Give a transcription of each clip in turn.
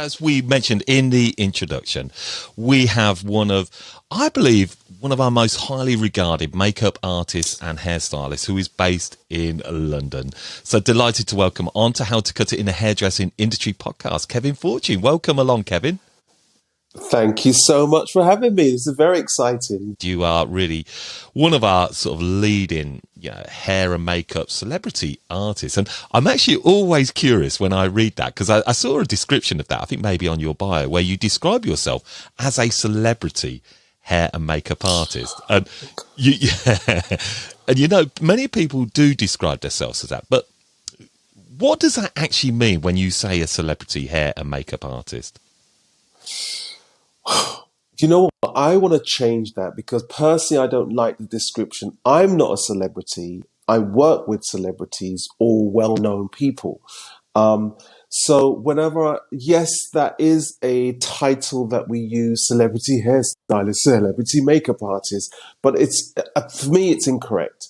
as we mentioned in the introduction, we have I believe, one of our most highly regarded makeup artists and hairstylists who is based in London. So delighted to welcome on to How to Cut It in the Hairdressing Industry podcast, Kevin Fortune. Welcome along, Kevin. Thank you so much for having me. This is very exciting. You are really one of our sort of leading hair and makeup celebrity artists. And I'm actually always curious when I read that, because I saw a description of that, I think maybe on your bio, where you describe yourself as a celebrity hair and makeup artist. And many people do describe themselves as that. But what does that actually mean when you say a celebrity hair and makeup artist? You know what? I want to change that, because personally, I don't like the description. I'm not a celebrity. I work with celebrities or well-known people. So yes, that is a title that we use: celebrity hairstylist, celebrity makeup artist. But for me, it's incorrect.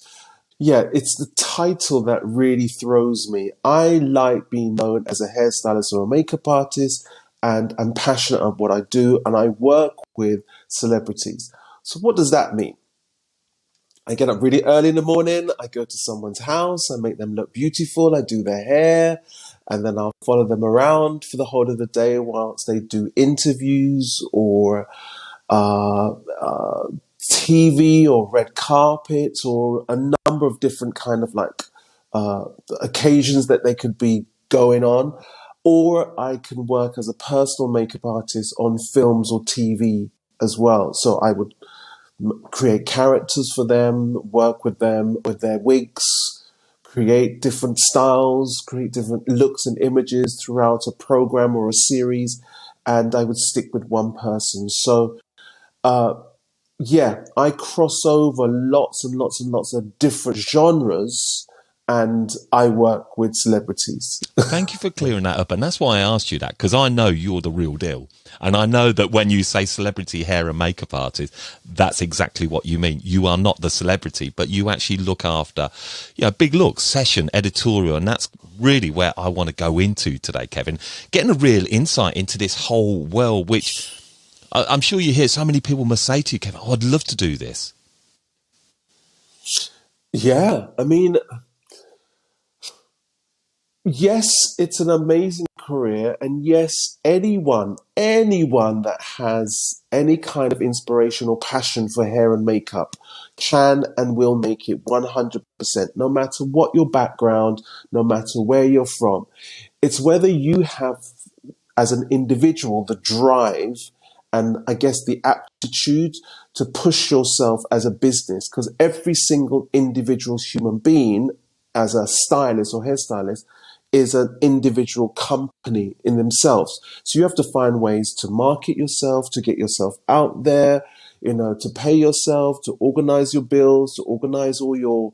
Yeah, it's the title that really throws me. I like being known as a hairstylist or a makeup artist, and I'm passionate about what I do, and I work with celebrities. So what does that mean? I get up really early in the morning, I go to someone's house, I make them look beautiful, I do their hair, and then I'll follow them around for the whole of the day whilst they do interviews or TV or red carpets or a number of different kind of occasions that they could be going on. Or I can work as a personal makeup artist on films or TV as well. So I would create characters for them, work with them with their wigs, create different styles, create different looks and images throughout a program or a series. And I would stick with one person. So, I cross over lots and lots and lots of different genres, and I work with celebrities. Thank you for clearing that up. And that's why I asked you that, because I know you're the real deal. And I know that when you say celebrity hair and makeup artist, that's exactly what you mean. You are not the celebrity, but you actually look after big looks, session, editorial. And that's really where I want to go into today, Kevin. Getting a real insight into this whole world, which I'm sure you hear so many people must say to you, Kevin, I'd love to do this. Yeah, I mean, yes, it's an amazing career. And yes, anyone that has any kind of inspiration or passion for hair and makeup can and will make it 100%, no matter what your background, no matter where you're from. It's whether you have, as an individual, the drive and I guess the aptitude to push yourself as a business, because every single individual human being, as a stylist or hairstylist, is an individual company in themselves. So you have to find ways to market yourself, to get yourself out there, to pay yourself, to organize your bills, to organize all your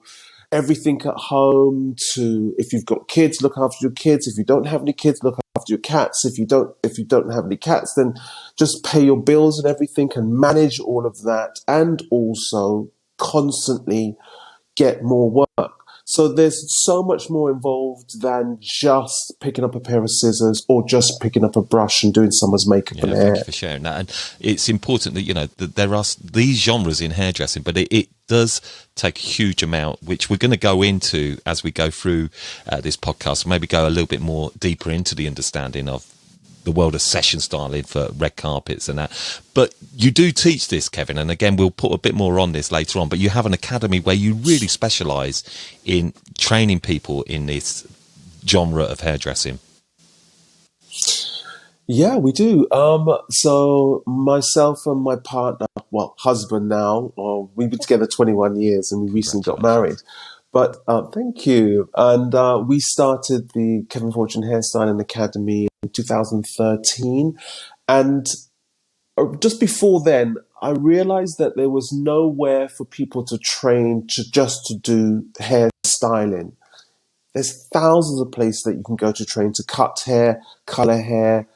everything at home, to, if you've got kids, look after your kids. If you don't have any kids, look after your cats. If you don't have any cats, then just pay your bills and everything and manage all of that, and also constantly get more work. So there's so much more involved than just picking up a pair of scissors or just picking up a brush and doing someone's makeup and hair. Thank you for sharing that. And it's important that, that there are these genres in hairdressing, but it does take a huge amount, which we're going to go into as we go through this podcast, maybe go a little bit more deeper into the understanding of the world of session styling for red carpets and that. But you do teach this, Kevin, and again, we'll put a bit more on this later on, but you have an academy where you really specialize in training people in this genre of hairdressing. Yeah, we do. So myself and my partner, husband now, we've been together 21 years and we recently got married. But thank you. And we started the Kevin Fortune Hairstyling Academy in 2013. And just before then, I realized that there was nowhere for people to train just to do hairstyling. There's thousands of places that you can go to train to cut hair, color hair,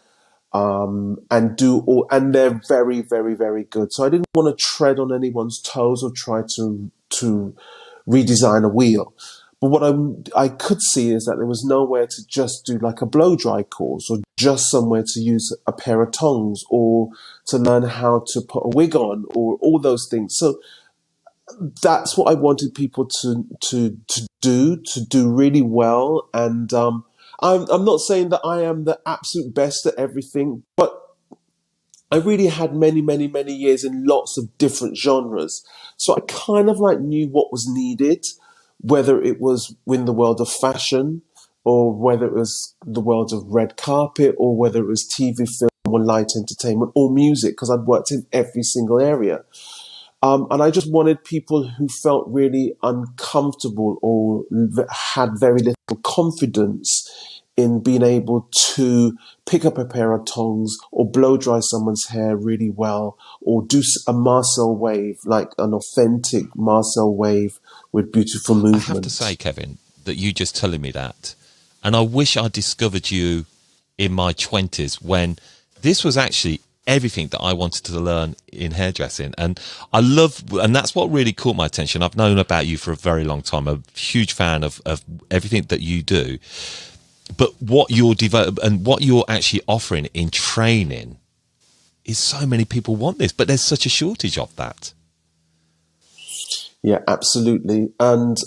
and do all, and they're very, very, very good. So I didn't want to tread on anyone's toes or try to redesign a wheel. But what I could see is that there was nowhere to just do like a blow dry course, or just somewhere to use a pair of tongs, or to learn how to put a wig on, or all those things. So that's what I wanted people to do really well. And I'm not saying that I am the absolute best at everything, but I really had many, many, many years in lots of different genres. So I kind of like knew what was needed, whether it was in the world of fashion, or whether it was the world of red carpet, or whether it was TV, film, or light entertainment, or music, because I'd worked in every single area. And I just wanted people who felt really uncomfortable, or had very little confidence in being able to pick up a pair of tongs, or blow dry someone's hair really well, or do a Marcel wave, like an authentic Marcel wave with beautiful movement. I have to say, Kevin, that you just telling me that, and I wish I discovered you in my 20s, when this was actually everything that I wanted to learn in hairdressing. And and that's what really caught my attention. I've known about you for a very long time. I'm a huge fan of everything that you do. But what you're and what you're actually offering in training is, so many people want this, but there's such a shortage of that. Yeah, absolutely. And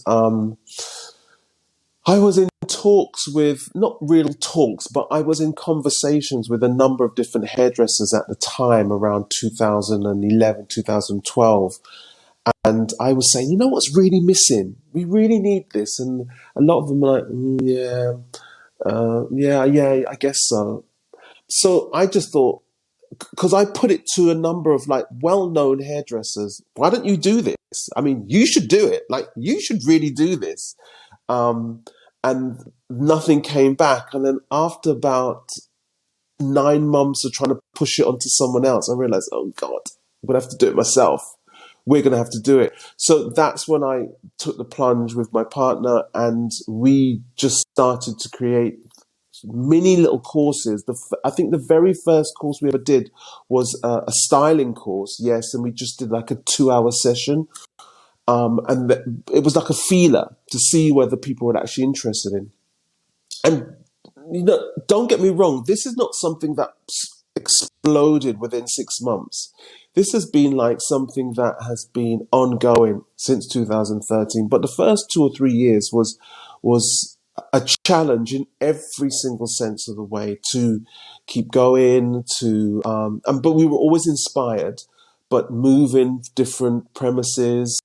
I was in talks with, not real talks, but I was in conversations with a number of different hairdressers at the time, around 2011, 2012. And I was saying, you know what's really missing? We really need this. And a lot of them were like, yeah, I guess so. So I just thought, because I put it to a number of like well-known hairdressers, why don't you do this? I mean, you should do it. Like, you should really do this. And nothing came back. And then after about 9 months of trying to push it onto someone else, I realized, oh God, I'm going to have to do it myself. We're going to have to do it. So that's when I took the plunge with my partner, and we just started to create mini little courses. I think the very first course we ever did was a styling course. Yes. And we just did like a 2-hour session. And it was like a feeler to see whether people were actually interested in. And, you know, don't get me wrong, this is not something that exploded within 6 months. This has been like something that has been ongoing since 2013. But the first 2 or 3 years was a challenge in every single sense of the way, to keep going, but we were always inspired, but moving different premises,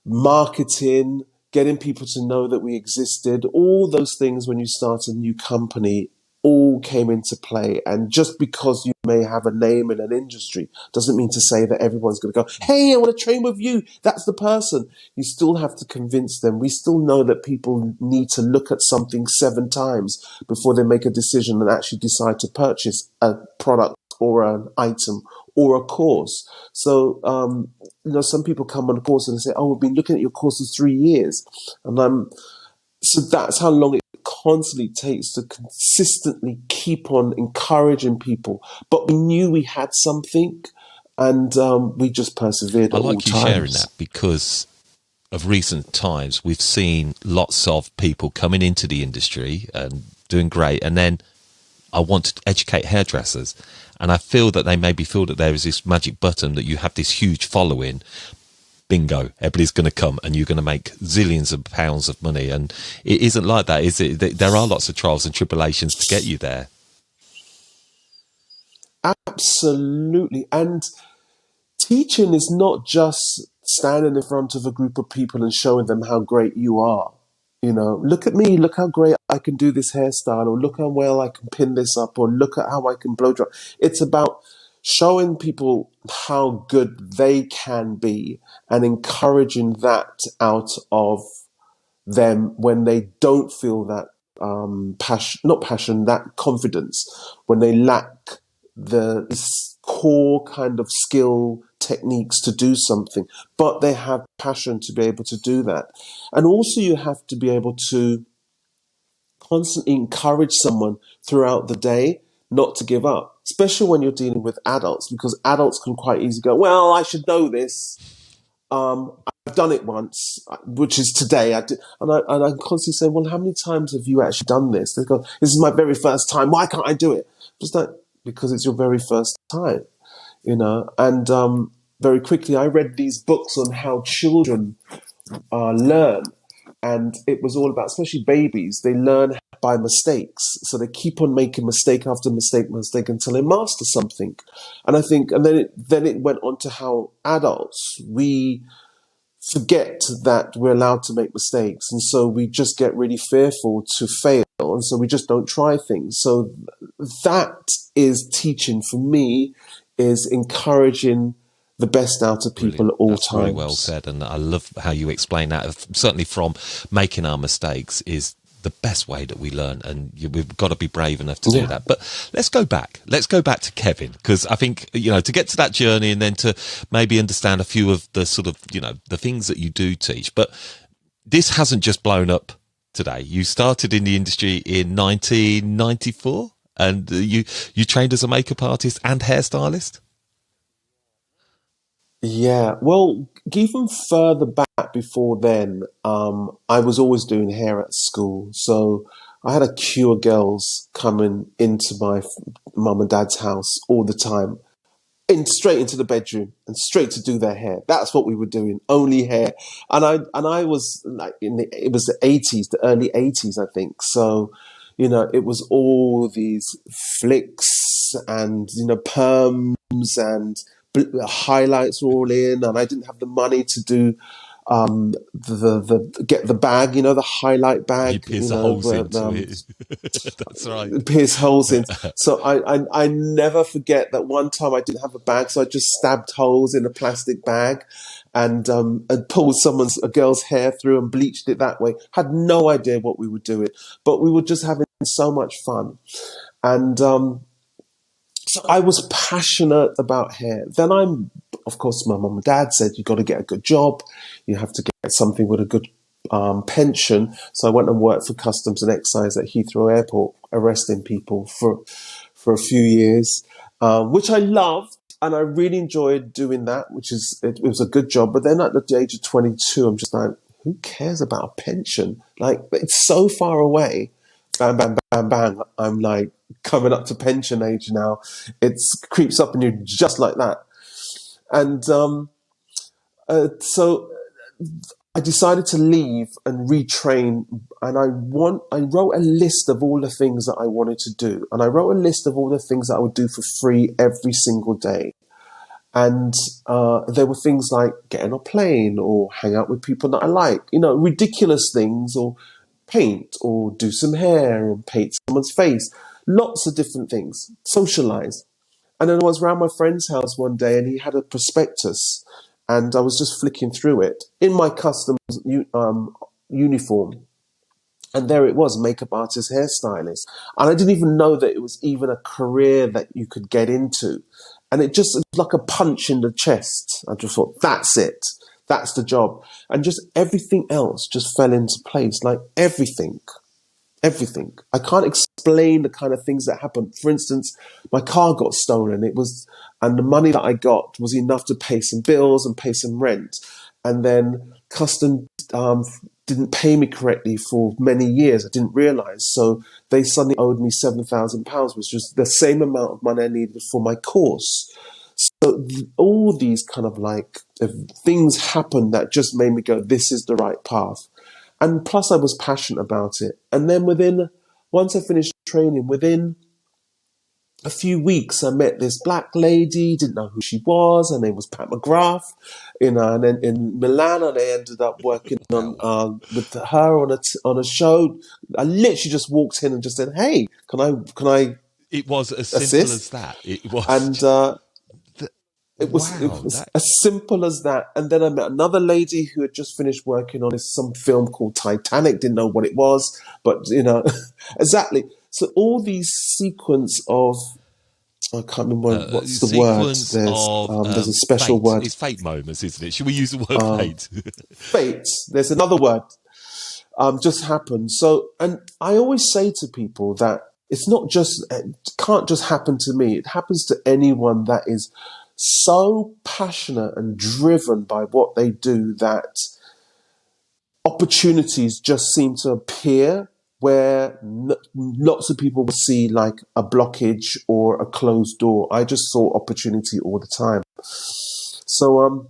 marketing, getting people to know that we existed, all those things when you start a new company all came into play. And just because you may have a name in an industry doesn't mean to say that everyone's going to go, hey, I want to train with you. That's the person. You still have to convince them. We still know that people need to look at something 7 times before they make a decision and actually decide to purchase a product or an item or a course. So, some people come on a course and they say, oh, we've been looking at your course for 3 years. And so that's how long it constantly takes to consistently keep on encouraging people. But we knew we had something, and we just persevered at all times. I like you sharing that, because of recent times we've seen lots of people coming into the industry and doing great, and then I want to educate hairdressers, and I feel that they maybe feel that there is this magic button, that you have this huge following, bingo, everybody's going to come and you're going to make zillions of pounds of money. And it isn't like that, is it? There are lots of trials and tribulations to get you there. Absolutely. And teaching is not just standing in front of a group of people and showing them how great you are. You know, look at me, look how great I can do this hairstyle, or look how well I can pin this up, or look at how I can blow dry. It's about showing people how good they can be and encouraging that out of them when they don't feel that that confidence, when they lack the core kind of skill techniques to do something, but they have passion to be able to do that. And also you have to be able to constantly encourage someone throughout the day not to give up, especially when you're dealing with adults, because adults can quite easily go, well, I should know this. I've done it once, which is today. I did, and I'm constantly saying, well, how many times have you actually done this? They go, this is my very first time. Why can't I do it? Just like, because it's your very first time, and very quickly I read these books on how children learn. And it was all about, especially babies, they learn by mistakes. So they keep on making mistake after mistake until they master something. And I think, and then it went on to how adults, we forget that we're allowed to make mistakes. And so we just get really fearful to fail. And so we just don't try things. So that is teaching for me, is encouraging the best out of people. Brilliant. At all That's times. Very well said, and I love how you explain that. Certainly, from making our mistakes is the best way that we learn, and we've got to be brave enough to do that. But let's go back. Let's go back to Kevin, because I think, to get to that journey and then to maybe understand a few of the sort of, the things that you do teach. But this hasn't just blown up today. You started in the industry in 1994, and you trained as a makeup artist and hairstylist. Yeah, well, even further back before then, I was always doing hair at school. So I had a queue of girls coming into my mum and dad's house all the time, straight into the bedroom and straight to do their hair. That's what we were doing, only hair. And I was like, it was the 80s, the early 80s, I think. So, it was all these flicks and, perms and highlights were all in, and I didn't have the money to do the get the bag, the highlight bag. You pierce the holes into it. That's right. Pierce holes in. So I never forget that one time I didn't have a bag, so I just stabbed holes in a plastic bag and pulled a girl's hair through and bleached it that way. Had no idea what we were doing, but we were just having so much fun. And so I was passionate about hair. Then of course, my mum and dad said, you've got to get a good job. You have to get something with a good pension. So I went and worked for Customs and Excise at Heathrow Airport, arresting people for a few years, which I loved. And I really enjoyed doing that, it was a good job. But then at the age of 22, I'm just like, who cares about a pension? Like, it's so far away. Bam, bam, bam, bam. I'm like coming up to pension age now. It creeps up on you just like that. And so I decided to leave and retrain. And I wrote a list of all the things that I wanted to do. And I wrote a list of all the things that I would do for free every single day. And there were things like getting on a plane or hang out with people that I like, ridiculous things, or paint or do some hair and paint someone's face. Lots of different things. Socialize. And then I was around my friend's house one day and he had a prospectus and I was just flicking through it in my Customs uniform. And there it was, makeup artist, hairstylist. And I didn't even know that it was even a career that you could get into. And it was like a punch in the chest. I just thought, that's it. That's the job. And just everything else just fell into place, like everything. I can't explain the kind of things that happened. For instance, my car got stolen. And the money that I got was enough to pay some bills and pay some rent. And then Customs didn't pay me correctly for many years. I didn't realize. So they suddenly owed me £7,000, which was the same amount of money I needed for my course. So all these kind of like things happened that just made me go, this is the right path. And plus I was passionate about it. And then once I finished training, within a few weeks, I met this black lady, didn't know who she was. Her name was Pat McGrath, and then in Milan, and I ended up working on with her on a show. I literally just walked in and just said, hey, can I It was as assist? Simple as that. It was. And it was as simple as that. And then I met another lady who had just finished working on some film called Titanic, didn't know what it was, but exactly. So all these sequence of, I can't remember what's the word. There's a special word. It's fate moments, isn't it? Should we use the word fate? Fate. There's another word. Just happened. So, and I always say to people that it can't just happen to me. It happens to anyone that is so passionate and driven by what they do that opportunities just seem to appear where lots of people will see like a blockage or a closed door. I just saw opportunity all the time. So,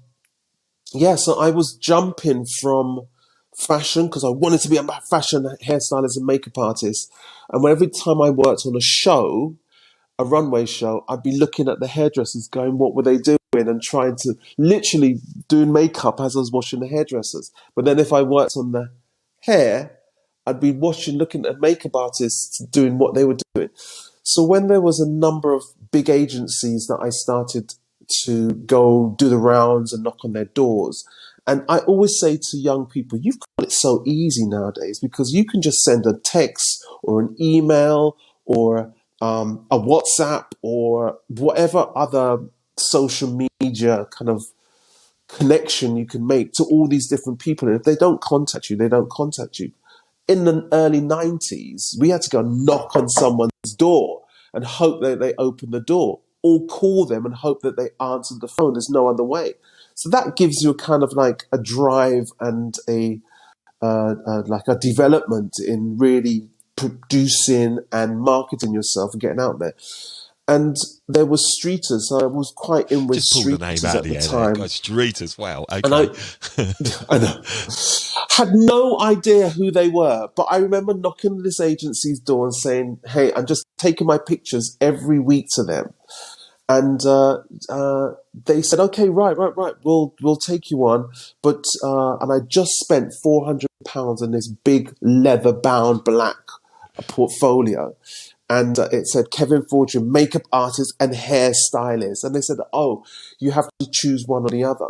so I was jumping from fashion because I wanted to be a fashion hairstylist and makeup artist. And every time I worked on a show, a runway show, I'd be looking at the hairdressers going, what were they doing? And trying to literally do makeup as I was watching the hairdressers. But then if I worked on the hair, I'd be looking at makeup artists doing what they were doing. So when there was a number of big agencies that I started to go do the rounds and knock on their doors, and I always say to young people, you've got it so easy nowadays because you can just send a text or an email or a WhatsApp or whatever other social media kind of connection you can make to all these different people. And if they don't contact you, they don't contact you. In the early 90s, we had to go knock on someone's door and hope that they open the door, or call them and hope that they answer the phone. There's no other way. So that gives you a kind of like a drive and like a development in really producing and marketing yourself and getting out there. And there was Streeters, so I was quite in with Just pull the name Streeters out at of the the air time. there. Streeters, wow, okay. And I know, had no idea who they were, but I remember knocking on this agency's door and saying, "Hey, I'm just taking my pictures every week to them." And they said, "Okay, right, we'll take you on." But and I just spent £400 on this big leather-bound black portfolio, and it said Kevin Fortune, makeup artist and hairstylist. And they said, "Oh, you have to choose one or the other."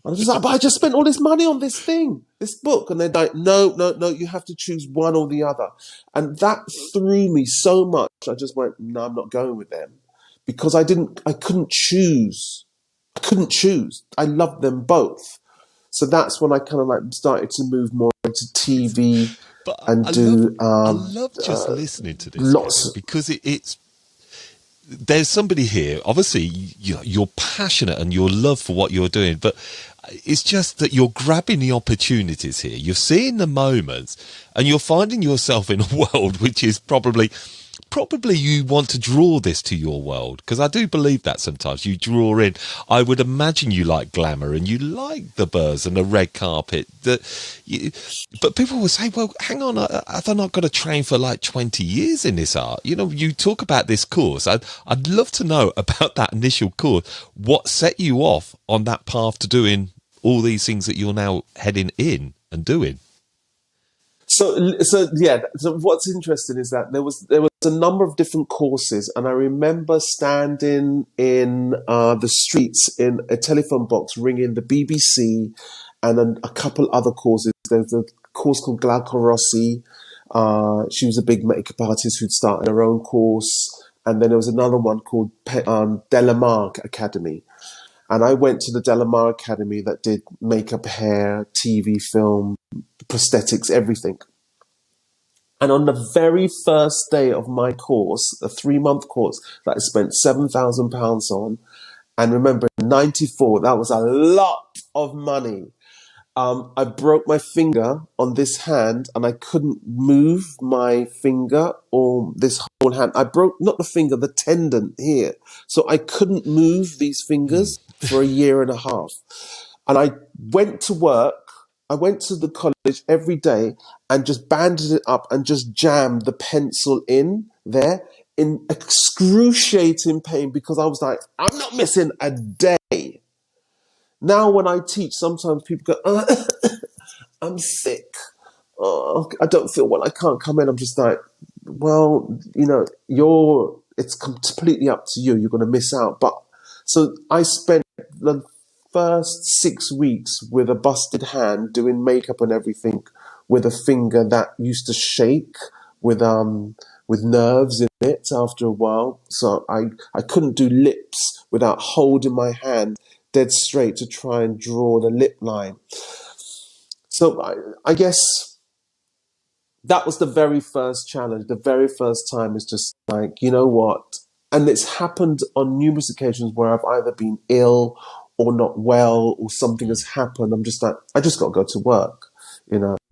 And I was just like, "But I just spent all this money on this thing, this book." And they're like, no, you have to choose one or the other. And that threw me so much. I just went, no, I'm not going with them. Because I couldn't choose. I couldn't choose. I loved them both. So that's when I kind of like started to move more into TV But and I love just listening to this, Kevin, lots. because it's there's somebody here. Obviously, you're passionate and your love for what you're doing, but it's just that you're grabbing the opportunities here. You're seeing the moments, and you're finding yourself in a world which is probably you want to draw this to your world, because I do believe that sometimes you draw in. I would imagine you like glamour and you like the buzz and the red carpet. But people will say, well, hang on, have I not got to train for like 20 years in this art? You know, you talk about this course. I'd love to know about that initial course. What set you off on that path to doing all these things that you're now heading in and doing? So what's interesting is that there was a number of different courses, and I remember standing in the streets in a telephone box ringing the BBC and then a couple other courses. There's a course called Glauca Rossi. She was a big makeup artist who'd started her own course. And then there was another one called Delamar Academy. And I went to the Delamar Academy that did makeup, hair, TV, film, prosthetics, everything. And on the very first day of my course, a 3-month course that I spent £7,000 on, and remember, in '94, that was a lot of money. I broke my finger on this hand and I couldn't move my finger or this whole hand. I broke, not the finger, the tendon here. So I couldn't move these fingers for a year and a half. And I went to work. I went to the college every day and just banded it up and just jammed the pencil in there in excruciating pain because I was like, I'm not missing a day. Now when I teach, sometimes people go, I'm sick. Oh, I don't feel well. I can't come in. I'm just like, well, it's completely up to you. You're going to miss out. But so I spent the first 6 weeks with a busted hand doing makeup and everything with a finger that used to shake with nerves in it after a while. So I couldn't do lips without holding my hand dead straight to try and draw the lip line. So I guess that was the very first challenge. The very first time is just like, you know what? and it's happened on numerous occasions where I've either been ill or not well, or something has happened. I'm just like, I just got to go to work,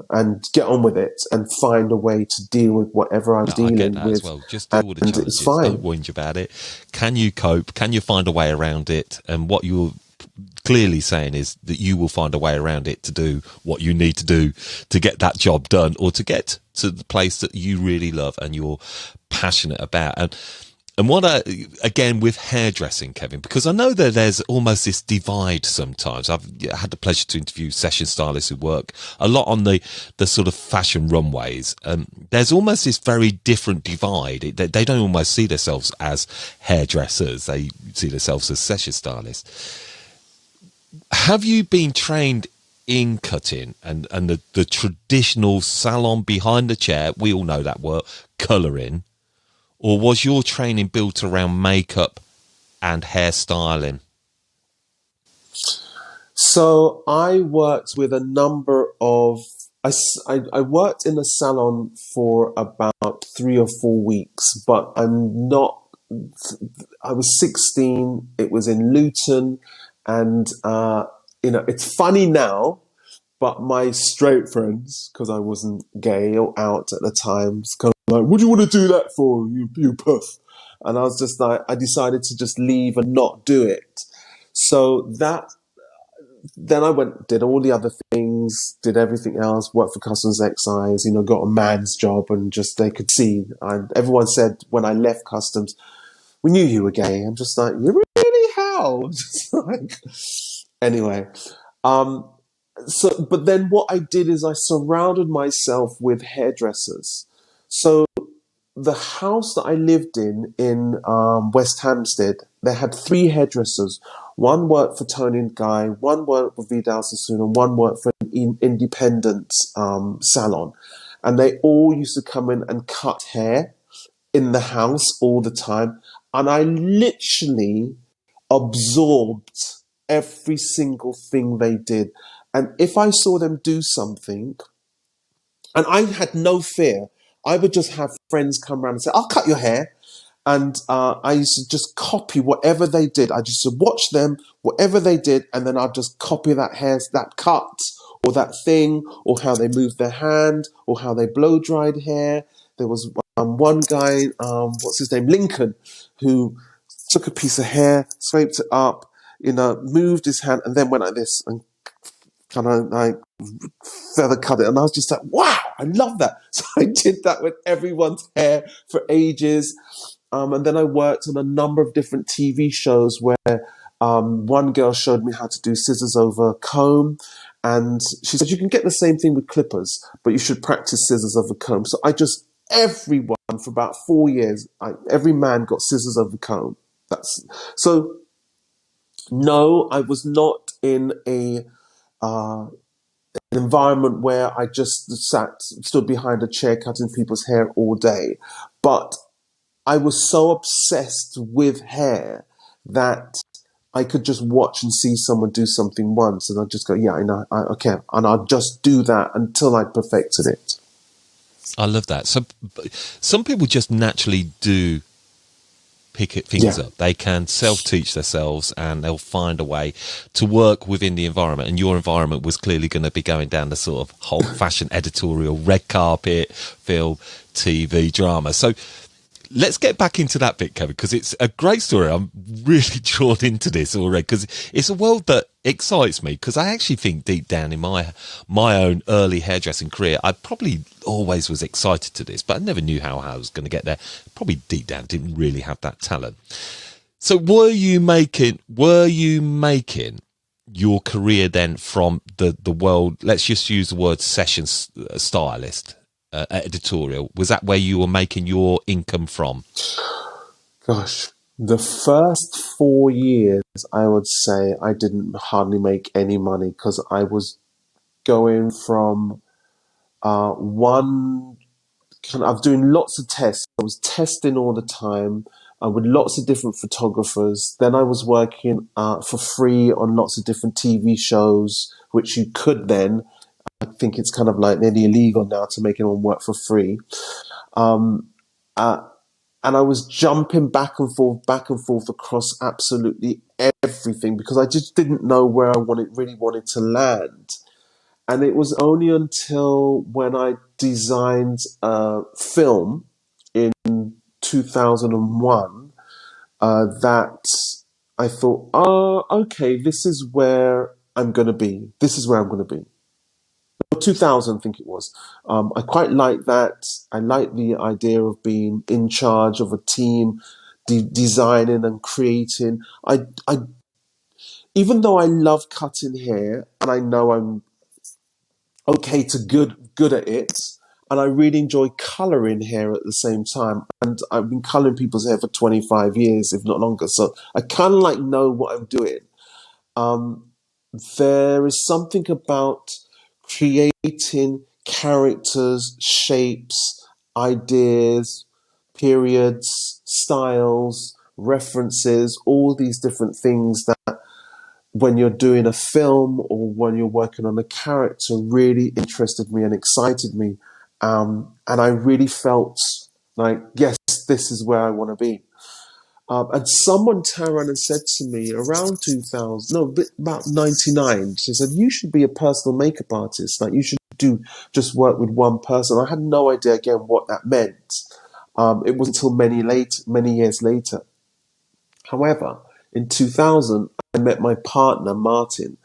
and get on with it and find a way to deal with whatever I'm No, I get dealing that as with. well. Just deal with the And it's challenges. fine. Don't whinge about it. Can you cope? Can you find a way around it? And what you're clearly saying is that you will find a way around it to do what you need to do to get that job done, or to get to the place that you really love and you're passionate about. And what again with hairdressing, Kevin, because I know that there's almost this divide sometimes. I've had the pleasure to interview session stylists who work a lot on the sort of fashion runways. There's almost this very different divide. They don't almost see themselves as hairdressers. They see themselves as session stylists. Have you been trained in cutting and the traditional salon behind the chair? We all know that word, colouring. Or was your training built around makeup and hairstyling? So I worked with a number of. I worked in a salon for about 3 or 4 weeks, but I'm not. I was 16. It was in Luton, and it's funny now. But my straight friends, because I wasn't gay or out at the time, was kind of like, "What do you want to do that for, you puff?" And I was just like, I decided to just leave and not do it. So then I went, did all the other things, did everything else, worked for Customs Excise, got a man's job, and just they could see. Everyone said when I left Customs, "We knew you were gay." I'm just like, "You really? How?" Just like, anyway. But then what I did is I surrounded myself with hairdressers. So the house that I lived in West Hampstead, they had 3 hairdressers. One worked for Tony and Guy, one worked for Vidal Sassoon, and one worked for an independent salon. And they all used to come in and cut hair in the house all the time. And I literally absorbed every single thing they did. And if I saw them do something, and I had no fear, I would just have friends come around and say, "I'll cut your hair." And I used to just copy whatever they did. I just watch them, whatever they did, and then I'd just copy that cut, or that thing, or how they moved their hand, or how they blow dried hair. There was one guy, what's his name, Lincoln, who took a piece of hair, scraped it up, moved his hand, and then went like this and kind of like feather cut it. And I was just like, wow, I love that. So I did that with everyone's hair for ages. And then I worked on a number of different TV shows where one girl showed me how to do scissors over a comb. And she said, "You can get the same thing with clippers, but you should practice scissors over comb." So everyone for about 4 years, every man got scissors over comb. So no, I was not in an environment where I just stood behind a chair cutting people's hair all day. But I was so obsessed with hair that I could just watch and see someone do something once, and I'd just go, "Yeah, I know, okay," and I'd just do that until I perfected it. I love that. So some people just naturally do pick things up. They can self-teach themselves, and they'll find a way to work within the environment. And your environment was clearly going to be going down the sort of old-fashioned editorial, red carpet, film, TV, drama. So let's get back into that bit, Kevin, because it's a great story. I'm really drawn into this already, because it's a world that excites me, because I actually think deep down in my own early hairdressing career, I probably always was excited to this, but I never knew how I was going to get there. Probably deep down didn't really have that talent. So were you making your career then from the world, let's just use the word session stylist, editorial? Was that where you were making your income from? Gosh, the first 4 years, I would say I didn't hardly make any money, because I was going from one kind of, I was doing lots of tests. I was testing all the time with lots of different photographers. Then I was working for free on lots of different TV shows, which you could then, I think it's kind of like nearly illegal now to make anyone work for free. and I was jumping back and forth across absolutely everything because I just didn't know where I really wanted to land. And it was only until when I designed a film in 2001 that I thought, oh, okay, this is where I'm going to be. This is where I'm going to be. 2000, I think it was. I quite like that. I like the idea of being in charge of a team, designing and creating. Even though I love cutting hair and I know I'm okay to good at it, and I really enjoy colouring hair at the same time. And I've been colouring people's hair for 25 years, if not longer. So I kind of like know what I'm doing. There is something about creating characters, shapes, ideas, periods, styles, references, all these different things that when you're doing a film or when you're working on a character really interested me and excited me. And I really felt like, yes, this is where I want to be. And someone turned around and said to me around 2000, no, about 99, she said, you should be a personal makeup artist. Like you should just work with one person. I had no idea again what that meant. It wasn't until many years later. However, in 2000, I met my partner, Martin.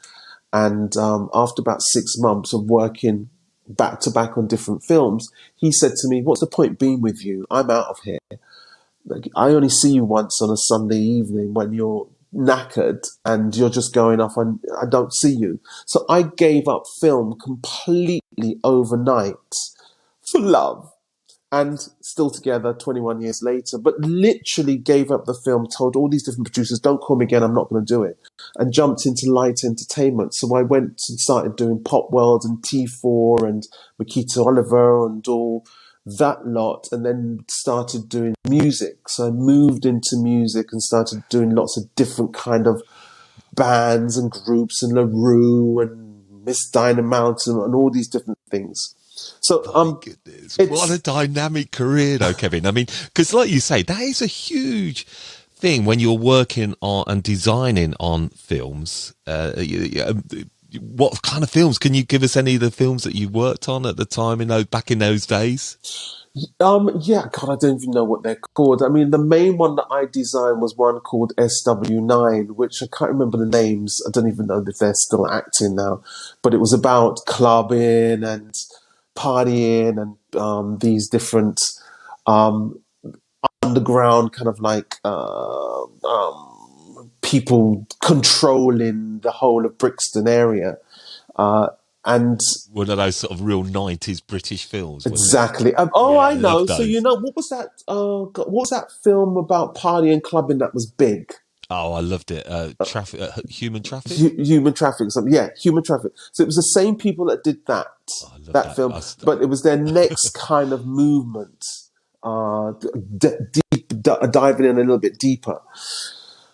And after about 6 months of working back to back on different films, he said to me, what's the point being with you? I'm out of here. Like, I only see you once on a Sunday evening when you're knackered and you're just going off and I don't see you. So I gave up film completely overnight for love. And still together 21 years later, but literally gave up the film, told all these different producers, don't call me again, I'm not going to do it, and jumped into light entertainment. So I went and started doing Pop World and T4 and Makita Oliver and all that lot, and then started doing music. So I moved into music and started doing lots of different kind of bands and groups and LaRue and Miss Dynamite and all these different things. So, my goodness, what a dynamic career, though, Kevin. I mean, because like you say, that is a huge thing when you're working on and designing on films. What kind of films? Can you give us any of the films that you worked on at the time back in those days? Yeah, God, I don't even know what they're called. I mean, the main one that I designed was one called SW9, which I can't remember the names. I don't even know if they're still acting now, but it was about clubbing and partying and these different underground kind of like people controlling the whole of Brixton area. And One of those sort of real 90s British films. exactly. I know. So what was that? What was that film about party and clubbing that was big? Oh, I loved it. Human Traffic? Human Traffic. Something. Yeah, Human Traffic. So it was the same people that did that I love that film, but it was their next kind of movement, diving in a little bit deeper.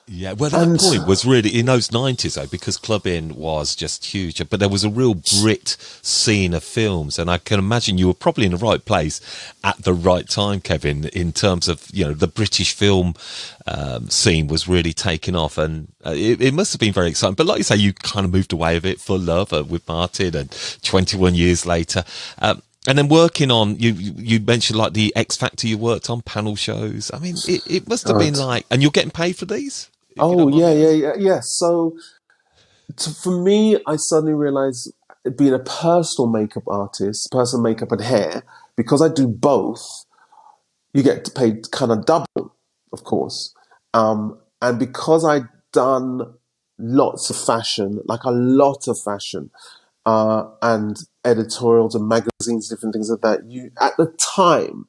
Yeah, well, that point was really in those 90s, though, because clubbing was just huge. But there was a real Brit scene of films, and I can imagine you were probably in the right place at the right time, Kevin, in terms of, the British film scene was really taking off, and it must have been very exciting. But like you say, you kind of moved away of it for love with Martin, and 21 years later. And then working on, you mentioned like the X Factor you worked on, panel shows. I mean, it must have been like, and you're getting paid for these? Oh, yeah. So for me, I suddenly realized being a personal makeup artist, personal makeup and hair, because I do both, you get paid kind of double, of course. And because I'd done lots of fashion, like a lot of fashion, and editorials and magazines, different things like that, at the time,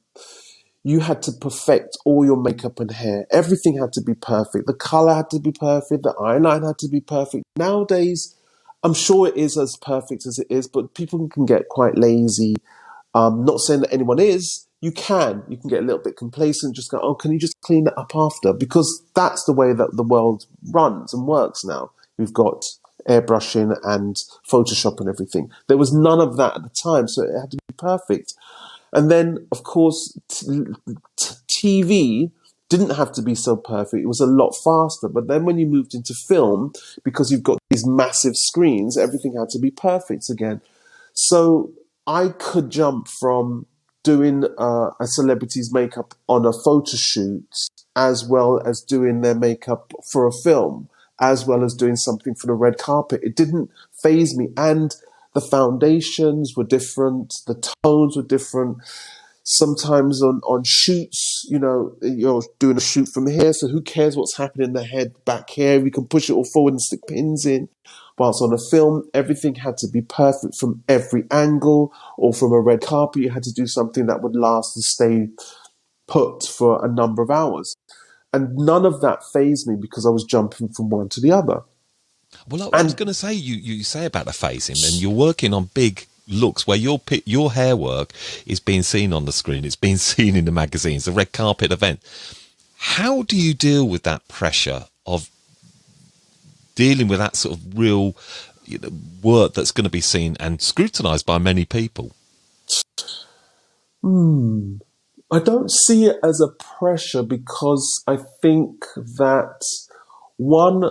you had to perfect all your makeup and hair. Everything had to be perfect. The color had to be perfect. The eyeline had to be perfect. Nowadays, I'm sure it is as perfect as it is, but people can get quite lazy. Not saying that anyone is. You can get a little bit complacent. Just go, oh, can you just clean it up after? Because that's the way that the world runs and works now. We've got airbrushing and Photoshop and everything. There was none of that at the time, so it had to be perfect. And then, of course, TV didn't have to be so perfect. It was a lot faster. But then when you moved into film, because you've got these massive screens, everything had to be perfect again. So I could jump from doing a celebrity's makeup on a photo shoot, as well as doing their makeup for a film, as well as doing something for the red carpet. It didn't faze me. And the foundations were different, the tones were different. Sometimes on shoots, you're doing a shoot from here, so who cares what's happening in the head back here? We can push it all forward and stick pins in. Whilst on a film, everything had to be perfect from every angle, or from a red carpet, you had to do something that would last and stay put for a number of hours. And none of that fazed me because I was jumping from one to the other. Well, I was going to say, you say about the phasing, and you're working on big looks where your hair work is being seen on the screen, it's being seen in the magazines, the red carpet event. How do you deal with that pressure of dealing with that sort of real work that's going to be seen and scrutinized by many people? I don't see it as a pressure because I think that, one,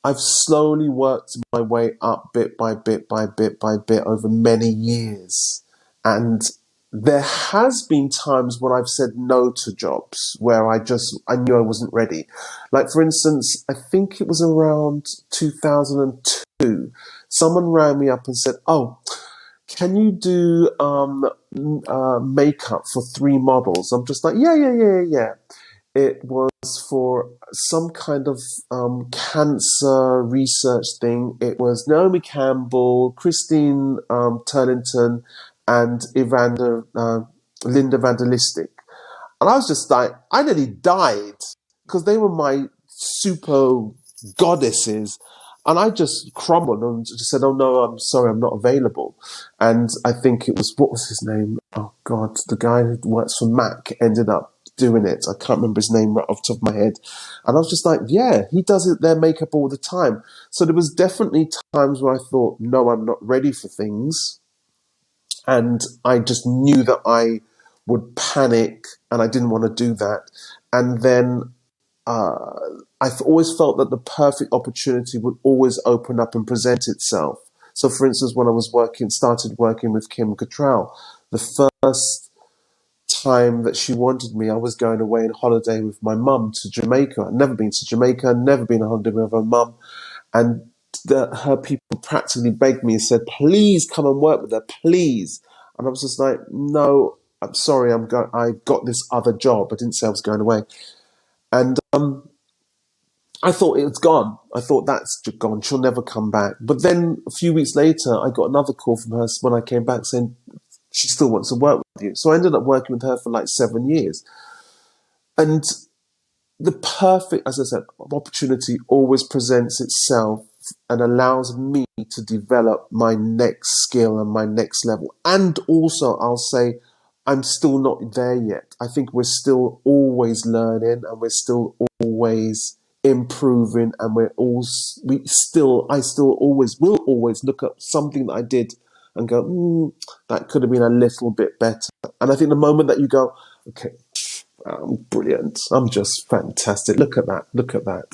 I've slowly worked my way up bit by bit by bit by bit over many years. And there has been times when I've said no to jobs where I knew I wasn't ready. Like, for instance, I think it was around 2002. Someone rang me up and said, "Oh, can you do makeup for 3 models?" I'm just like, yeah. It was for some kind of cancer research thing. It was Naomi Campbell, Christine Turlington, and Linda Vandelistic. And I was just like, I nearly died because they were my super goddesses. And I just crumbled and just said, "Oh no, I'm sorry, I'm not available." And I think it was, what was his name? Oh God, the guy who works for Mac ended up doing it. I can't remember his name right off the top of my head. And I was just like, yeah, he does their makeup all the time. So there was definitely times where I thought, no, I'm not ready for things. And I just knew that I would panic and I didn't want to do that. And then I've always felt that the perfect opportunity would always open up and present itself. So, for instance, when I started working with Kim Cattrall, the first time that she wanted me, I was going away on holiday with my mum to Jamaica. I'd never been to Jamaica, never been on holiday with her mum. And her people practically begged me and said, "Please come and work with her, please." And I was just like, "No, I'm sorry, I got this other job." I didn't say I was going away. And I thought it was gone. I thought that's gone. She'll never come back. But then a few weeks later, I got another call from her when I came back saying she still wants to work with you. So I ended up working with her for like 7 years. And the perfect, as I said, opportunity always presents itself and allows me to develop my next skill and my next level. And also, I'll say, I'm still not there yet. I think we're still always learning and we're still always improving, and I still always will always look at something that I did and go, that could have been a little bit better. And I think the moment that you go, okay, I'm brilliant, I'm just fantastic, look at that,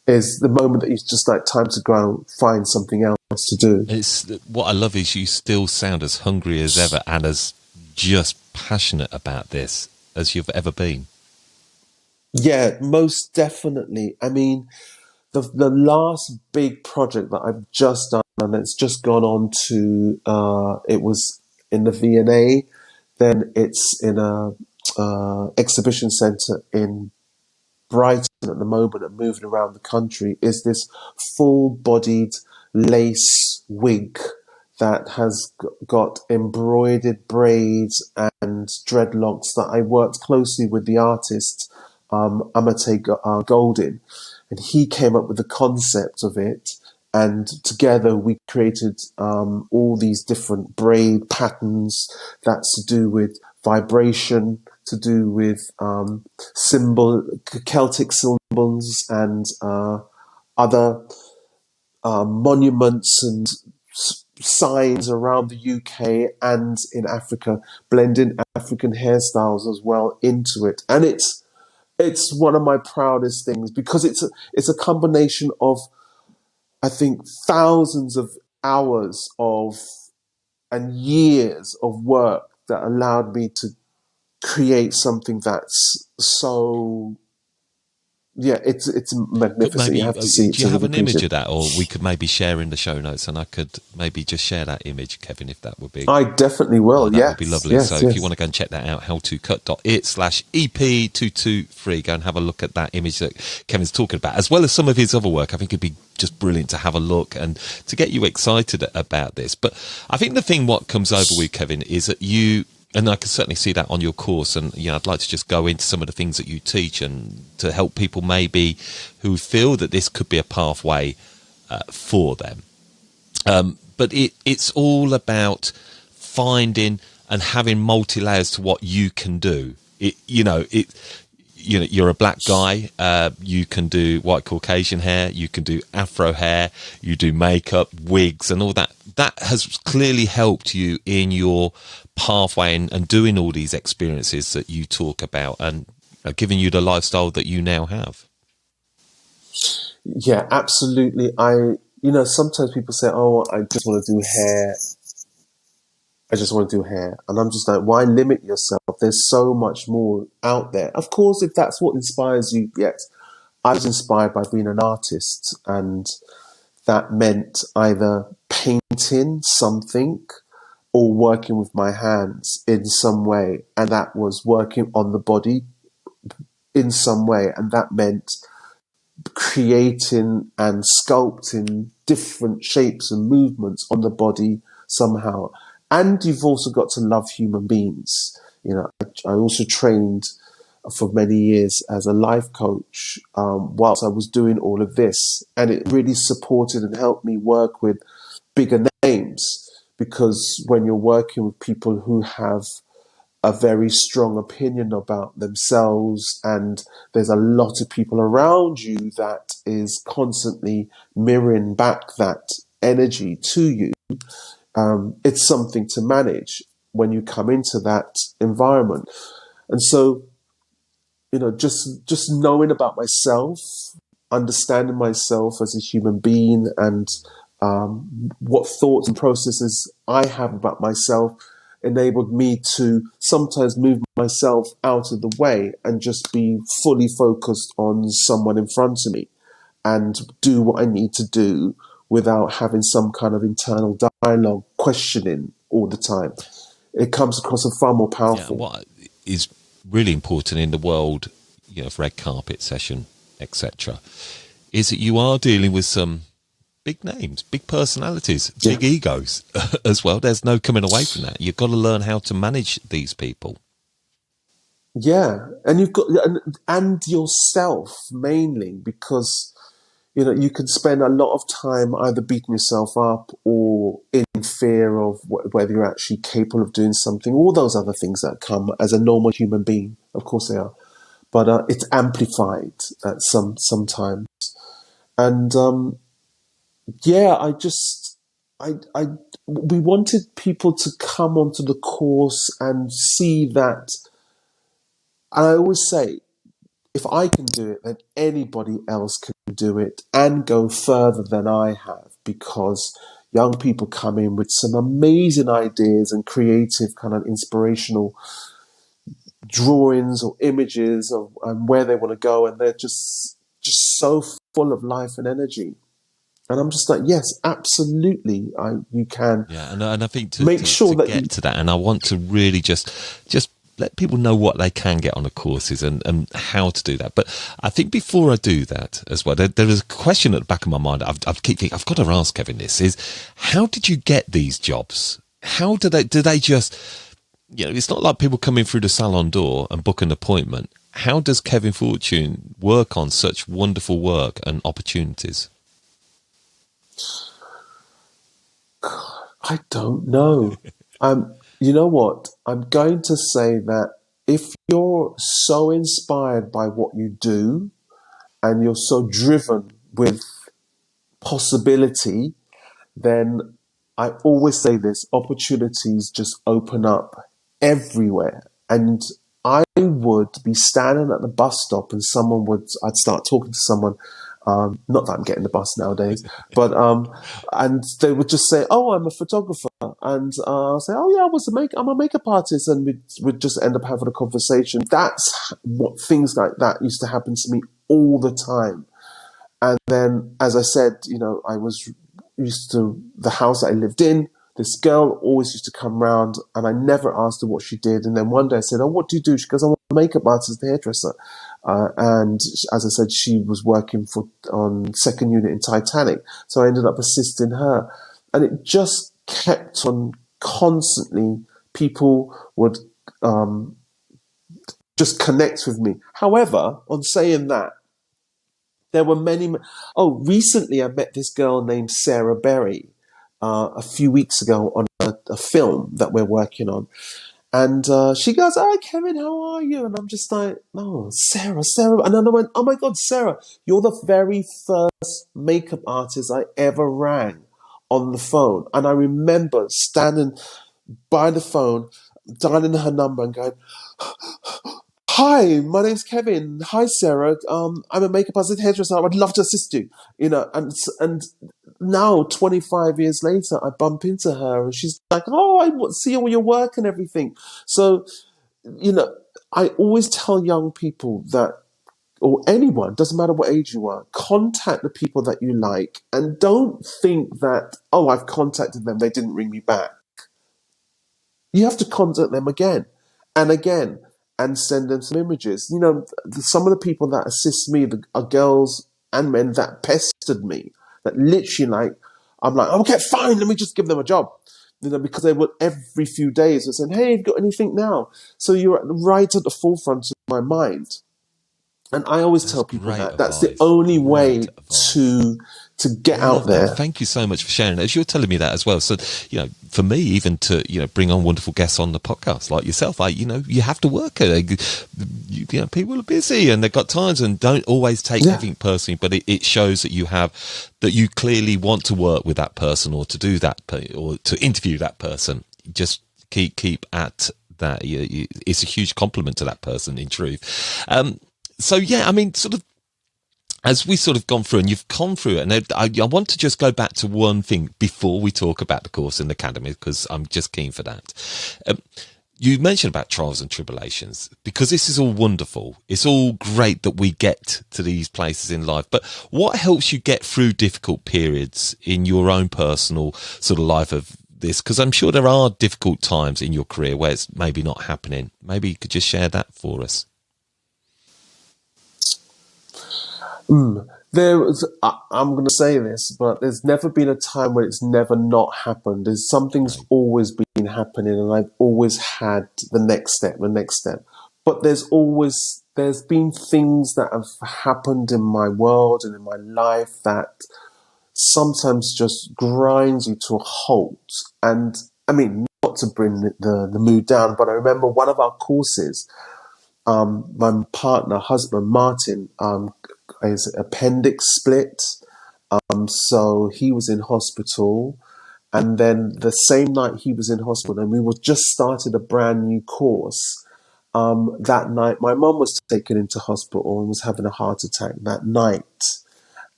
is the moment that it's just like time to go and find something else to do. It's what I love is you still sound as hungry as ever and as just passionate about this as you've ever been. Yeah, most definitely. I mean, the last big project that I've just done, and it's just gone on to, it was in the V&A, then it's in a exhibition centre in Brighton at the moment and moving around the country, is this full-bodied lace wig that has got embroidered braids and dreadlocks that I worked closely with the artist, Amate Goldin, and he came up with the concept of it. And together we created all these different braid patterns that's to do with vibration, to do with Celtic symbols and other monuments and signs around the UK and in Africa, blending African hairstyles as well into it. And it's one of my proudest things because it's a combination of, I think, thousands of hours of and years of work that allowed me to create something that's so, yeah, it's Could magnificent. You maybe have to see it do you to have really an image appreciate of it. that, or we could maybe share in the show notes, and I could maybe just share that image, Kevin, if that would be. I definitely Oh, will. that would be Yes, lovely. So yes, if you yes. want to go and check that out, howtocut.it/EP223, go and have a look at that image that Kevin's talking about, as well as some of his other work. I think it'd be just brilliant to have a look and to get you excited about this. But I think the thing what comes over with Kevin is that you, and I can certainly see that on your course, and I'd like to just go into some of the things that you teach and to help people maybe who feel that this could be a pathway for them. But it's all about finding and having multi layers to what you can do. You're a black guy. You can do white Caucasian hair. You can do Afro hair. You do makeup, wigs, and all that. That has clearly helped you in your pathway and doing all these experiences that you talk about, and giving you the lifestyle that you now have. Yeah, absolutely. Sometimes people say, "Oh, I just want to do hair. I just want to do hair," and I'm just like, "Why limit yourself? There's so much more out there." Of course, if that's what inspires you, yes. I was inspired by being an artist, and that meant either painting something or working with my hands in some way, and that was working on the body in some way, and that meant creating and sculpting different shapes and movements on the body somehow. And you've also got to love human beings. I also trained for many years as a life coach whilst I was doing all of this, and it really supported and helped me work with bigger names, because when you're working with people who have a very strong opinion about themselves, and there's a lot of people around you that is constantly mirroring back that energy to you, it's something to manage when you come into that environment. And so, just knowing about myself, understanding myself as a human being, and what thoughts and processes I have about myself enabled me to sometimes move myself out of the way and just be fully focused on someone in front of me and do what I need to do without having some kind of internal dialogue questioning all the time. It comes across as far more Yeah, powerful. what is really important in the world, of red carpet session, etc., is that you are dealing with some big names, big personalities, big egos as well. There's no coming away from that. You've got to learn how to manage these people. Yeah, and you've got and yourself mainly, because you can spend a lot of time either beating yourself up or in fear of whether you're actually capable of doing something. All those other things that come as a normal human being, of course they are, but it's amplified at sometimes. And I we wanted people to come onto the course and see that. And I always say, if I can do it, then anybody else can do it and go further than I have, because young people come in with some amazing ideas and creative kind of inspirational drawings or images of where they want to go, and they're just so full of life and energy. And I'm just like, yes, absolutely, you can. Yeah, and I think to get to that, and I want to really just let people know what they can get on the courses and how to do that. But I think before I do that as well, there is a question at the back of my mind. I keep thinking, I've got to ask Kevin this, is how did you get these jobs? How do they just, it's not like people coming through the salon door and book an appointment. How does Kevin Fortune work on such wonderful work and opportunities? I don't know. You know what? I'm going to say that if you're so inspired by what you do and you're so driven with possibility, then I always say this, opportunities just open up everywhere. And I would be standing at the bus stop and I'd start talking to someone, not that I'm getting the bus nowadays, but, and they would just say, oh, I'm a photographer. And I'll say, oh yeah, I'm a makeup artist. And we'd just end up having a conversation. That's what things like that used to happen to me all the time. And then, as I said, I was used to the house that I lived in. This girl always used to come round, and I never asked her what she did. And then one day I said, "Oh, what do you do?" She goes, "I'm a makeup artist, and hairdresser." And as I said, she was working on second unit in Titanic, so I ended up assisting her, and it just kept on constantly. People would just connect with me. However, on saying that, there were many. Oh, recently I met this girl named Sarah Berry a few weeks ago on a film that we're working on. And she goes, "Hi, Kevin, how are you?" And I'm just like, "Oh, Sarah, Sarah." And then I went, "Oh my God, Sarah, you're the very first makeup artist I ever rang on the phone." And I remember standing by the phone, dialing her number and going, "Hi, my name's Kevin. Hi, Sarah. I'm a makeup artist, hairdresser. I would love to assist you." And now 25 years later, I bump into her and she's like, "Oh, I see all your work and everything." So, I always tell young people that, or anyone, doesn't matter what age you are, contact the people that you like and don't think that, "Oh, I've contacted them, they didn't ring me back." You have to contact them again and again and send them some images. Some of the people that assist me are girls and men that pestered me, that literally I'm like, "Okay, fine, let me just give them a job." Because they would every few days they're saying, "Hey, have you got anything now?" So you're right at the forefront of my mind. And I always tell people great that that's the advice. only Great way advice. to get I out love that. there. Thank you so much for sharing it. As you're telling me that as well. So, for me, even to, bring on wonderful guests on the podcast like yourself, you have to work it. People are busy and they've got times and don't always take everything personally, but it shows that you clearly want to work with that person or to do that or to interview that person. Just keep at that. It's a huge compliment to that person in truth. Sort of, as we sort of gone through and you've gone through it, and I want to just go back to one thing before we talk about the course in the academy, because I'm just keen for that. You mentioned about trials and tribulations, because this is all wonderful. It's all great that we get to these places in life, but what helps you get through difficult periods in your own personal sort of life of this? Because I'm sure there are difficult times in your career where it's maybe not happening. Maybe you could just share that for us. I'm going to say this, but there's never been a time where it's never not happened. There's something's always been happening, and I've always had the next step. But there's been things that have happened in my world and in my life that sometimes just grinds you to a halt. And I mean, not to bring the mood down, but I remember one of our courses, my husband, Martin, his appendix split. So he was in hospital. And then the same night he was in hospital, and we were just started a brand new course. That night, my mum was taken into hospital and was having a heart attack that night.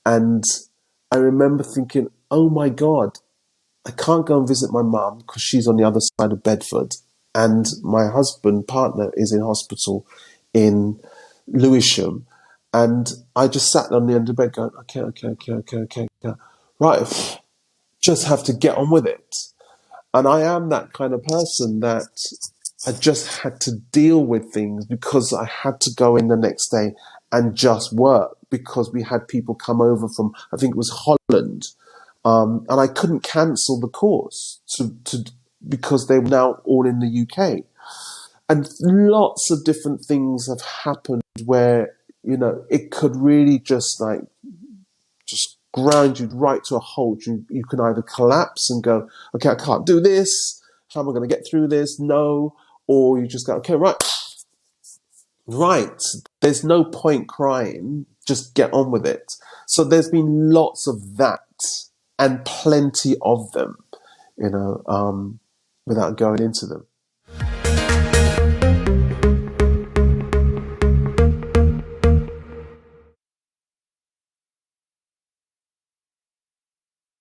And I remember thinking, "Oh my God, I can't go and visit my mum because she's on the other side of Bedford. And my partner, is in hospital in Lewisham." And I just sat on the end of the bed going, okay. Right, just have to get on with it. And I am that kind of person that I just had to deal with things because I had to go in the next day and just work, because we had people come over from, I think it was Holland, and I couldn't cancel the course because they were now all in the UK. And lots of different things have happened where, it could really just ground you right to a halt. You can either collapse and go, "Okay, I can't do this. How am I going to get through this? No." Or you just go, "Okay, right. There's no point crying. Just get on with it." So there's been lots of that and plenty of them. without going into them.